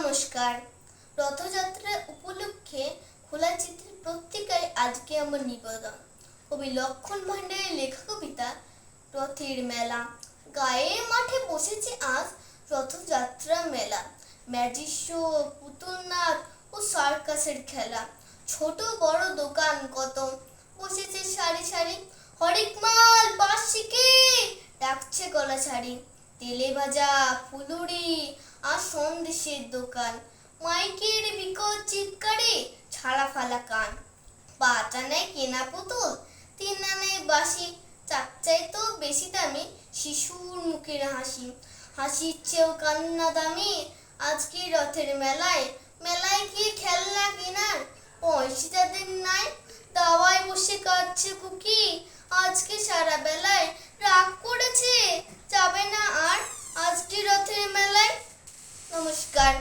নমস্কার। রথযাত্রা উপলক্ষে খোলা চিঠির পত্রিকায় আজকে আমার নিবেদন। কবি লক্ষণ ভান্ডারের লেখা কবিতা রথের মেলা। গায়ে মাঠে বসেছে আজ রথযাত্রা মেলা। ম্যাজিক শো, পুতুল নাচ ও সার্কাসের খেলা। ছোট বড় দোকান কত বসেছে সারি সারি। হরেক মাল বার্ষিকী ডাকছে গলা ছাড়ি। তেলে ভাজা, ফুলুরি আর সন্দেশের দোকান। মাইকের বিকট চিৎকারে ছাড়া ফালা কান। ৫ আনায় কেনা পুতুল, ৩ আনায় বাসি। চাচ্চাই তো বেশি দামি শিশুর মুখের হাসি। হাসির চেয়েও কান্না দামি আজকে রথের মেলায়। মেলায় গিয়ে খেলনা কেনার পয়সা যাদের নাই, দাওয়ায় বসে কাটছে খুকি আজকে সারা বেলায়। রাগ করেছে যাবে না আর আজকে রথের মেলায়। নমস্কার।